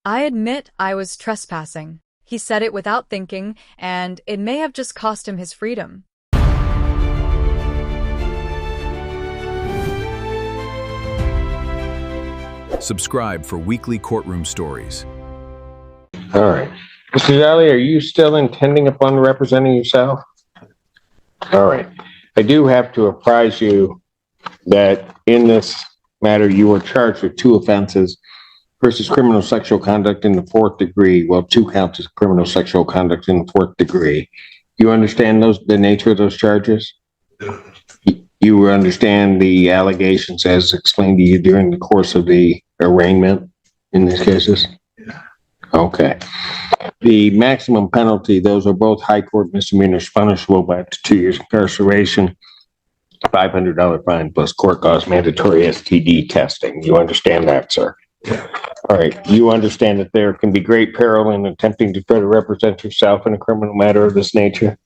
I admit I was trespassing. He said it without thinking, and it may have just cost him his freedom. Subscribe for weekly courtroom stories. All right. Mr. Jolly, are you still intending upon representing yourself? All right. I do have to apprise you that in this matter, you were charged with 2 offenses versus criminal sexual conduct in the 4th degree. Well, 2 counts of criminal sexual conduct in the 4th degree. You understand the nature of those charges? You understand the allegations as explained to you during the course of the arraignment in these cases? Yeah. Okay. The maximum penalty, those are both high court misdemeanors punishable by up to 2 years incarceration, $500 fine plus court costs, mandatory STD testing. You understand that, sir? Yeah. All right. You understand that there can be great peril in attempting to try to represent yourself in a criminal matter of this nature?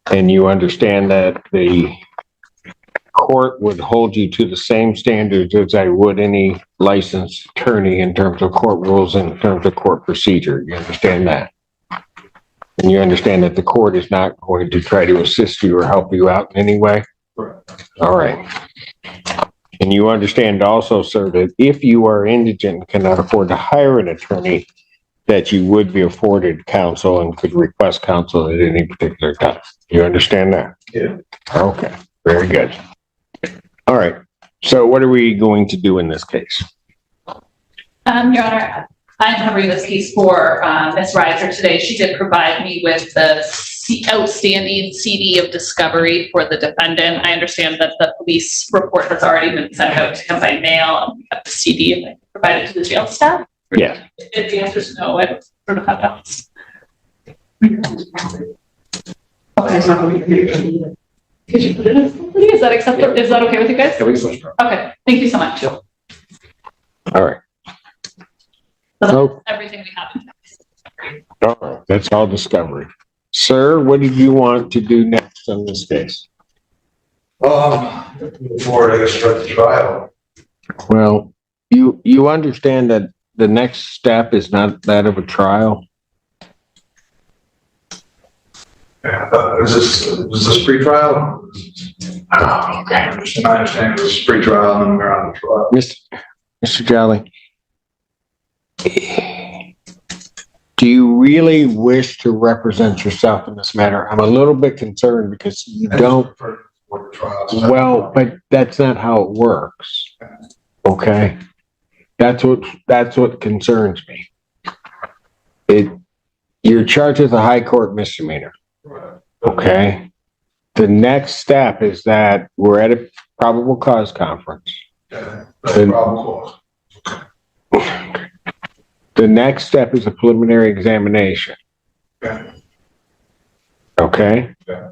And you understand that the court would hold you to the same standards as I would any licensed attorney in terms of court rules and in terms of court procedure. You understand that? And you understand that the court is not going to try to assist you or help you out in any way? Correct. All right. And you understand also, sir, that if you are indigent and cannot afford to hire an attorney, that you would be afforded counsel and could request counsel at any particular time. You understand that? Yeah. Okay. Very good. All right. So what are we going to do in this case? Your Honor, I'm covering this case for Ms. Reiser today. She did provide me with the outstanding CD of discovery for the defendant. I understand that the police report has already been sent out to him by mail. And we have the CD provided to the jail staff. Yes. If the answer is no, I don't sort of have else. Could you put it in somebody? Is that acceptable? Is that okay with you guys? Okay, thank you so much. All right. So everything we have. All right. That's all discovery. Sir, what did you want to do next on this case? Before I start the trial. Well, you understand that the next step is not that of a trial? Is this pre-trial? Oh, okay. I understand this is pre-trial and we're on the trial. Mr. Jolly, do you really wish to represent yourself in this matter? I'm a little bit concerned because you don't. Well, but that's not how it works. Okay. That's what concerns me. You're charged with a high court misdemeanor. Okay. The next step is that we're at a probable cause conference. Yeah, that's a probable cause. The next step is a preliminary examination. Okay. Okay. Yeah.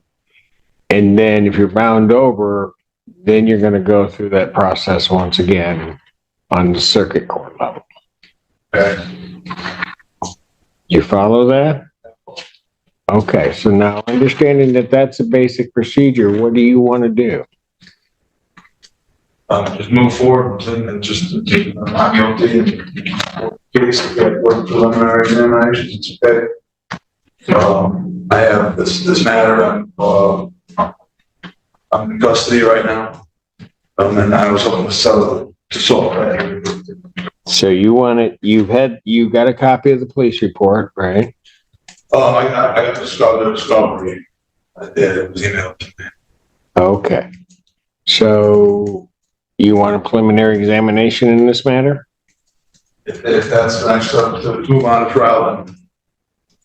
And then if you're bound over, then you're going to go through that process once again on the circuit court level. Okay. You follow that? Okay, so now understanding that that's a basic procedure, what do you want to do? Just move forward and just not guilty. Case get with preliminary examinations. It's okay. I have this matter. I'm in custody right now. And I was hoping to settle to solve that. So you want it? You got a copy of the police report, right? I got the discovery. I did. It was emailed to me. Okay. So you want a preliminary examination in this matter? If that's the next step to move on to trial, then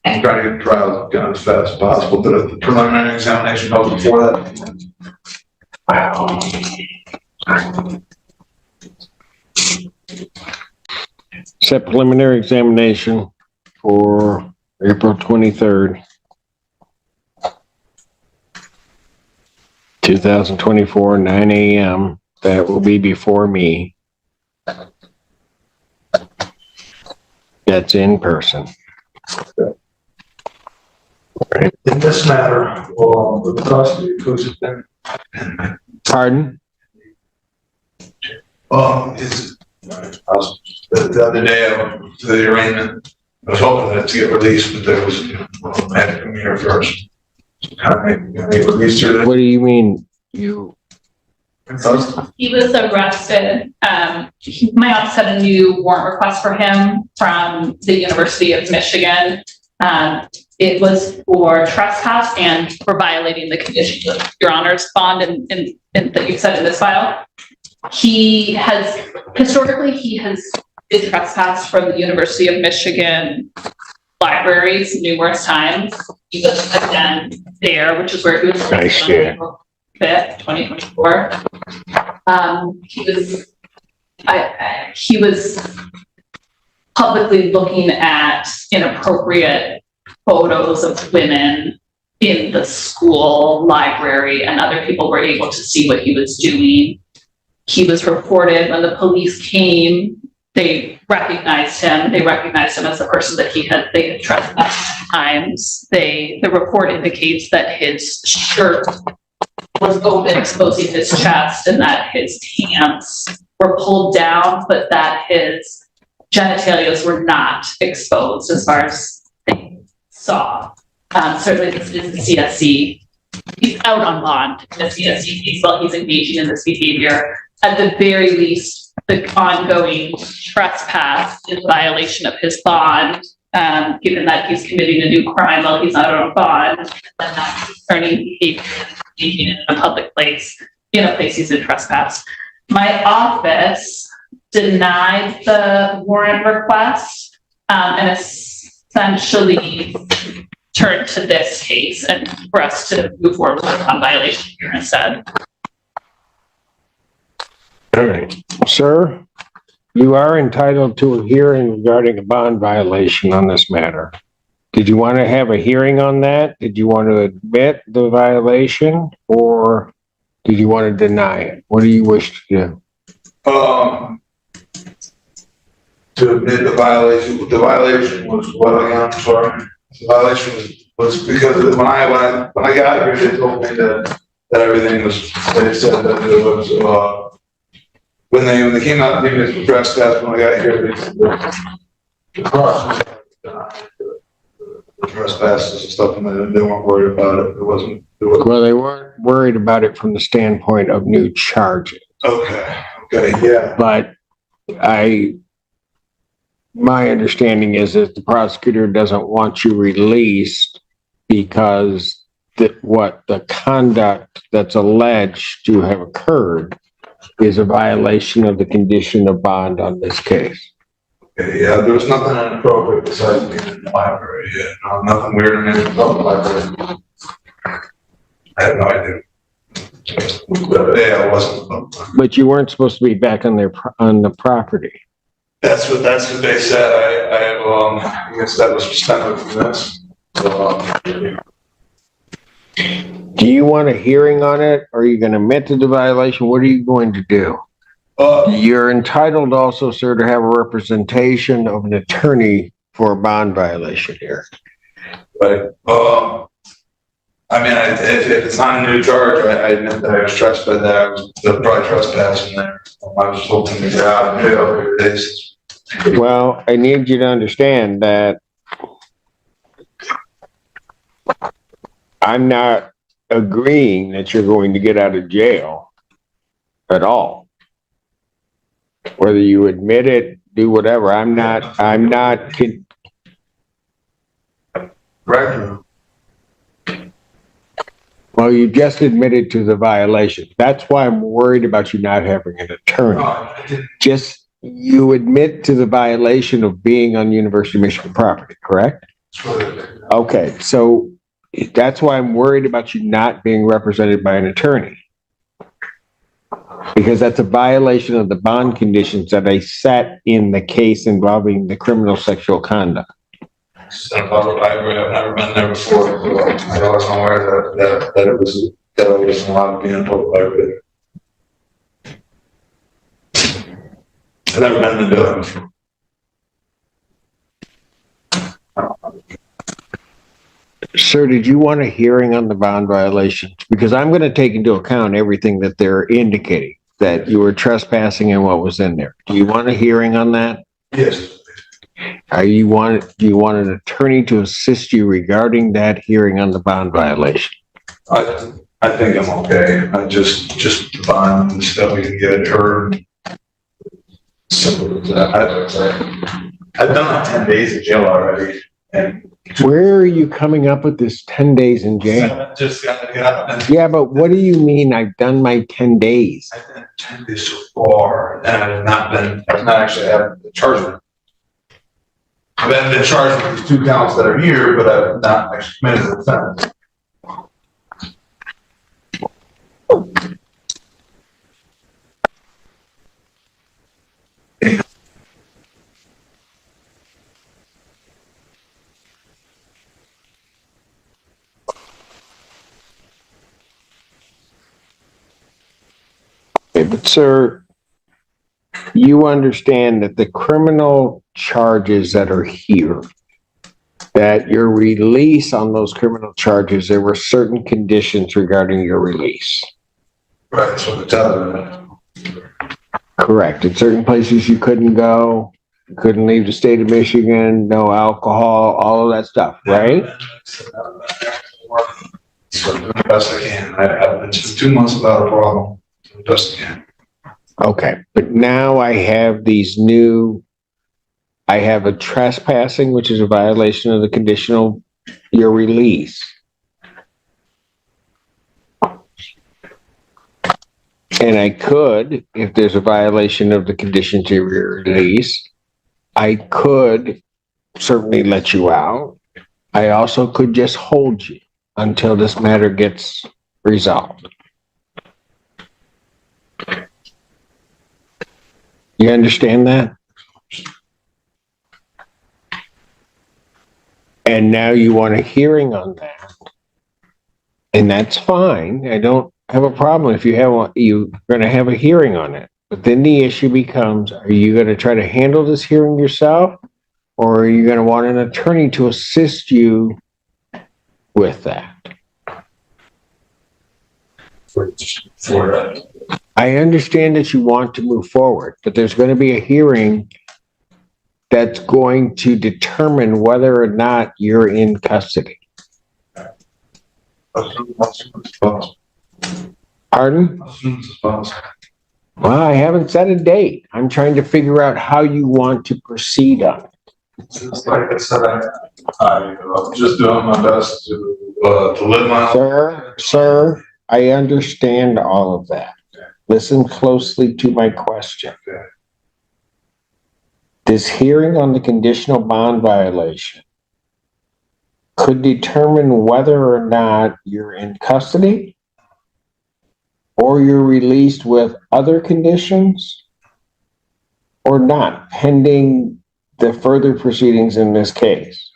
I'm trying to get the trial done as fast as possible. But if the preliminary examination goes before that, Wow. Set preliminary examination for April 23rd, 2024, 9 a.m. That will be before me. That's in person. Right. in this matter, the custody includes Pardon? is The other day I went to the arraignment. I was hoping that to get released, but there was, I had to come here first. Kind of released her. What do you mean you? He was arrested. My office had a new warrant request for him from the University of Michigan. It was for trespass and for violating the conditions of Your Honor's bond and that you said in this file. He has been trespassed from the University of Michigan libraries numerous times. He was again there, which is where he was Nice, on April 5th, 2024. He was publicly looking at inappropriate photos of women in the school library, and other people were able to see what he was doing. He was reported when the police came. They recognized him. They recognized him as the person that they had trespassed times. The report indicates that his shirt was open, exposing his chest, and that his pants were pulled down, but that his genitalias were not exposed as far as they saw. Certainly this is the CSC. He's out on bond in the CSC case while he's engaging in this behavior. At the very least, the ongoing trespass is a violation of his bond, given that he's committing a new crime while he's out on bond, and that's concerning behavior engaging in a public place, in a place he's in trespass. My office denied the warrant request and essentially turned to this case and for us to move forward with a violation here instead. All right, sir, you are entitled to a hearing regarding a bond violation on this matter. Did you want to have a hearing on that? Did you want to admit the violation, or did you want to deny it? What do you wish to do? To admit the violation was what again? I'm sorry. The violation was because when I got here, they told me that everything was. They said that it was when they came out and gave me this trespass. When I got here, they said the process, the trespasses and stuff, and they weren't worried about it. It wasn't. Well, they weren't worried about it from the standpoint of new charges. Okay, yeah. But my understanding is that the prosecutor doesn't want you released because what the conduct that's alleged to have occurred is a violation of the condition of bond on this case. Okay, yeah, there was nothing inappropriate besides being in the library. Yeah, no, nothing weird in the library. I had no idea. But yeah, it wasn't. But you weren't supposed to be back on the property. That's what they said. I guess that was just kind of this. Do you want a hearing on it? Or are you going to admit to the violation? What are you going to do? You're entitled also, sir, to have a representation of an attorney for a bond violation here. Right. I mean, if it's not a new charge, I admit that I was trespassed. That I was probably trespassing there. I was hoping to get out of jail for days. Well, I need you to understand that I'm not agreeing that you're going to get out of jail at all. Whether you admit it, do whatever. I'm not. Right. Well, you just admitted to the violation. That's why I'm worried about you not having an attorney. Just, you admit to the violation of being on University of Michigan property, correct? Okay, so that's why I'm worried about you not being represented by an attorney. Because that's a violation of the bond conditions that I set in the case involving the criminal sexual conduct. In a public library, I've never been there before. So I wasn't aware that it was that I wasn't allowed to be in a public library. I've never been in the building before. Sir, did you want a hearing on the bond violations? Because I'm going to take into account everything that they're indicating. that you were trespassing and what was in there. Do you want a hearing on that? Yes. Do you want an attorney to assist you regarding that hearing on the bond violation? I think I'm okay. I just the bond and stuff we can get heard. Simple as that. I've done 10 days in jail already. And where are you coming up with this 10 days in jail? just got Yeah, but what do you mean I've done my 10 days? I've done 10 days so far, and I've not actually had the charged. I've been charged with these 2 counts that are here, but I've not actually committed the offense. Okay, but sir, you understand that the criminal charges that are here, that your release on those criminal charges, there were certain conditions regarding your release. Right, that's what they're telling me. Correct. In certain places you couldn't go, you couldn't leave the state of Michigan, no alcohol, all of that stuff, right? So I'm doing the best I can. I've been just 2 months without a problem. Doing the best I can. Okay, but now I have I have a trespassing, which is a violation of the conditional, your release. And I could, if there's a violation of the conditions of your release, I could certainly let you out. I also could just hold you until this matter gets resolved. You understand that? And now you want a hearing on that. And that's fine. I don't have a problem if you're going to have a hearing on it. But then the issue becomes, are you going to try to handle this hearing yourself? Or are you going to want an attorney to assist you with that? I understand that you want to move forward, but there's going to be a hearing that's going to determine whether or not you're in custody. Pardon? As soon as possible. Well, I haven't set a date. I'm trying to figure out how you want to proceed on it. Just like I said, I'm just doing my best to live my life. Sir, I understand all of that. Listen closely to my question. This hearing on the conditional bond violation could determine whether or not you're in custody or you're released with other conditions or not, pending the further proceedings in this case.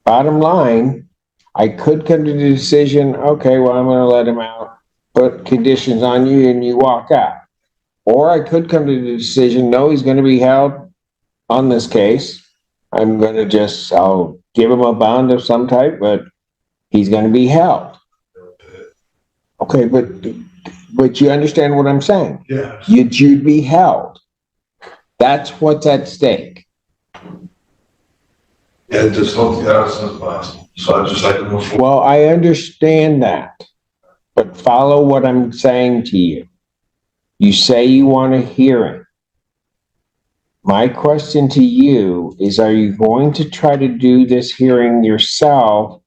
Bottom line, I could come to the decision, okay, well, I'm going to let him out, put conditions on you and you walk out. Or I could come to the decision, no, he's going to be held on this case. I'm going to I'll give him a bond of some type, but he's going to be held. Okay, but you understand what I'm saying? Yeah. You'd be held. That's what's at stake. Yeah, just hope to get out as soon as possible. So I just like to move forward. Well, I understand that, but follow what I'm saying to you. You say you want a hearing. My question to you is, are you going to try to do this hearing yourself,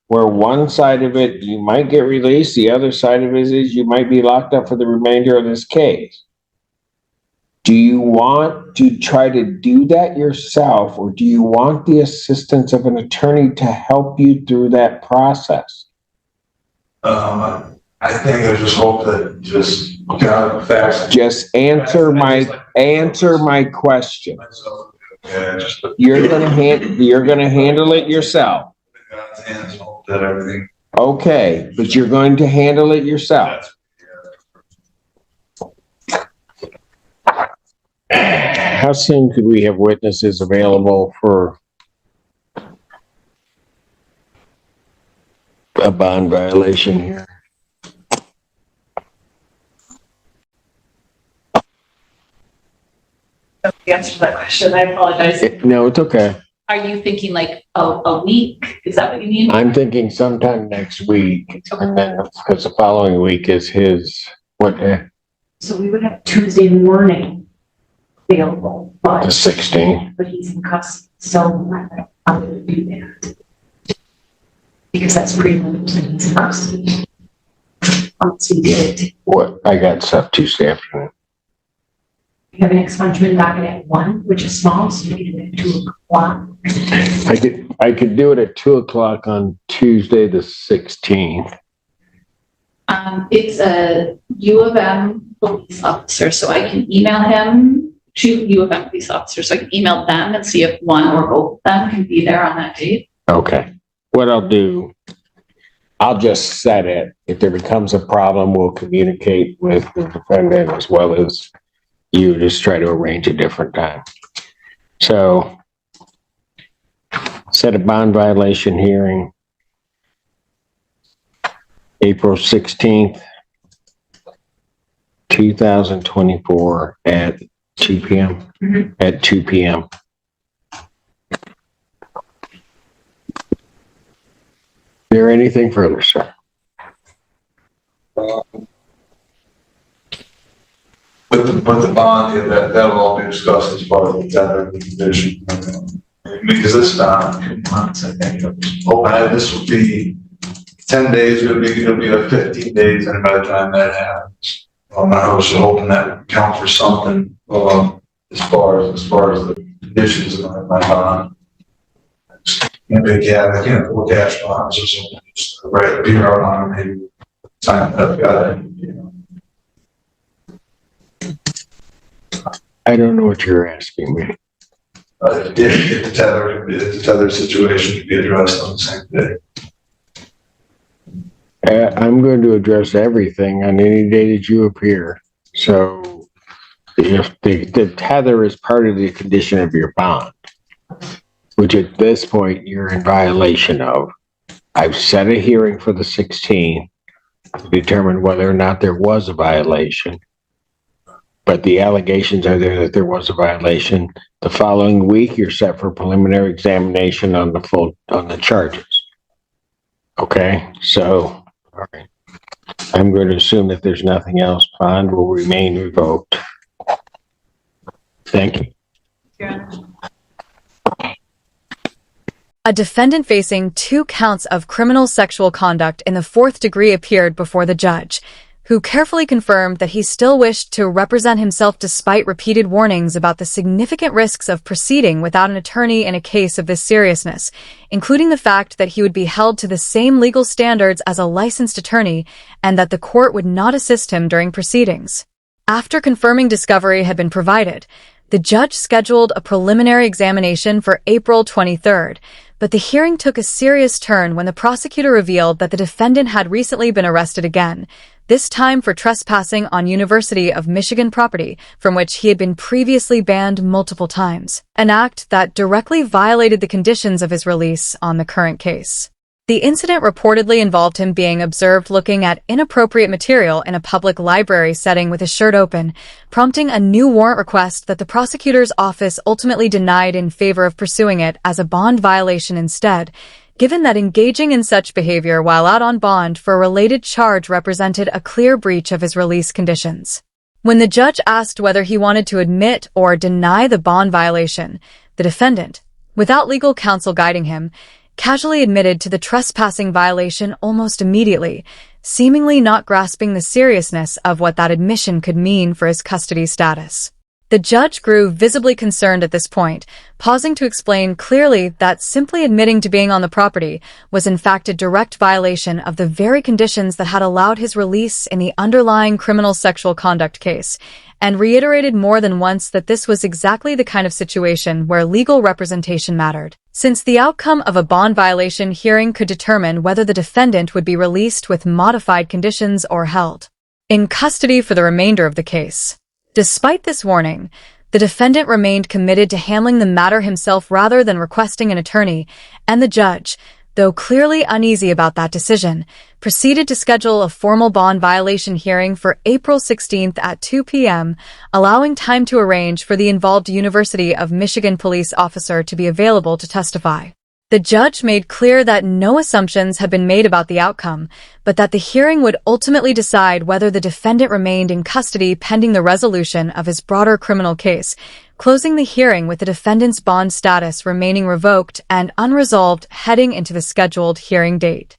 where one side of it, you might get released, the other side of it is you might be locked up for the remainder of this case? Do you want to try to do that yourself, or do you want the assistance of an attorney to help you through that process? I think I just hope that just get out of the facts. Just answer my question. Yeah, You're gonna handle it yourself. God's hands, hope that everything. Okay, but you're going to handle it yourself. How soon could we have witnesses available for a bond violation here? the answer to that question. I apologize. No, it's okay. Are you thinking like a week? Is that what you mean? I'm thinking sometime next week, and then, because the following week is his, what day? So we would have Tuesday morning available, The but 16th. he's in custody, so I would do that. Because that's pretty limited, he's in custody. Once we did it, What, I got stuff Tuesday afternoon. we have an expungement docket at 1, which is small, so you can do it at 2 o'clock. I could do it at 2 o'clock on Tuesday, the 16th. It's a U of M police officer, so I can email him, to U of M police officer, so I can email them and see if one or both of them can be there on that date. Okay. What I'll do, I'll just set it. If there becomes a problem, we'll communicate with the defendant as well as you, just try to arrange a different time. So, set a bond violation hearing, April 16th, 2024 at 2 p.m. At 2 p.m. Is there anything further, sir? With the bond, yeah, that'll all be discussed as part of the tender condition. Because this, months, I think, this will be 10 days, it'll be like 15 days, and by the time that happens, I was hoping that would count for something, as far as the conditions of my bond. I can't afford cash bonds or something, just write a PR on them, maybe sign that I've got it, you know. I don't know what you're asking me. If the tether situation could be addressed on the same day. I'm going to address everything on any day that you appear. So if the tether is part of the condition of your bond, which at this point you're in violation of, I've set a hearing for the 16th to determine whether or not there was a violation. But the allegations are there that there was a violation. The following week, you're set for preliminary examination on the charges. Okay, so, all right. I'm going to assume that there's nothing else. Bond will remain revoked. Thank you. A defendant facing 2 counts of criminal sexual conduct in the 4th degree appeared before the judge, who carefully confirmed that he still wished to represent himself despite repeated warnings about the significant risks of proceeding without an attorney in a case of this seriousness, including the fact that he would be held to the same legal standards as a licensed attorney and that the court would not assist him during proceedings. After confirming discovery had been provided, the judge scheduled a preliminary examination for April 23rd, but the hearing took a serious turn when the prosecutor revealed that the defendant had recently been arrested again, this time for trespassing on University of Michigan property, from which he had been previously banned multiple times, an act that directly violated the conditions of his release on the current case. The incident reportedly involved him being observed looking at inappropriate material in a public library setting with his shirt open, prompting a new warrant request that the prosecutor's office ultimately denied in favor of pursuing it as a bond violation instead, given that engaging in such behavior while out on bond for a related charge represented a clear breach of his release conditions. When the judge asked whether he wanted to admit or deny the bond violation, the defendant, without legal counsel guiding him, casually admitted to the trespassing violation almost immediately, seemingly not grasping the seriousness of what that admission could mean for his custody status. The judge grew visibly concerned at this point, pausing to explain clearly that simply admitting to being on the property was in fact a direct violation of the very conditions that had allowed his release in the underlying criminal sexual conduct case, and reiterated more than once that this was exactly the kind of situation where legal representation mattered, since the outcome of a bond violation hearing could determine whether the defendant would be released with modified conditions or held in custody for the remainder of the case. Despite this warning, the defendant remained committed to handling the matter himself rather than requesting an attorney, and the judge, though clearly uneasy about that decision, proceeded to schedule a formal bond violation hearing for April 16th at 2 p.m., allowing time to arrange for the involved University of Michigan police officer to be available to testify. The judge made clear that no assumptions had been made about the outcome, but that the hearing would ultimately decide whether the defendant remained in custody pending the resolution of his broader criminal case, closing the hearing with the defendant's bond status remaining revoked and unresolved heading into the scheduled hearing date.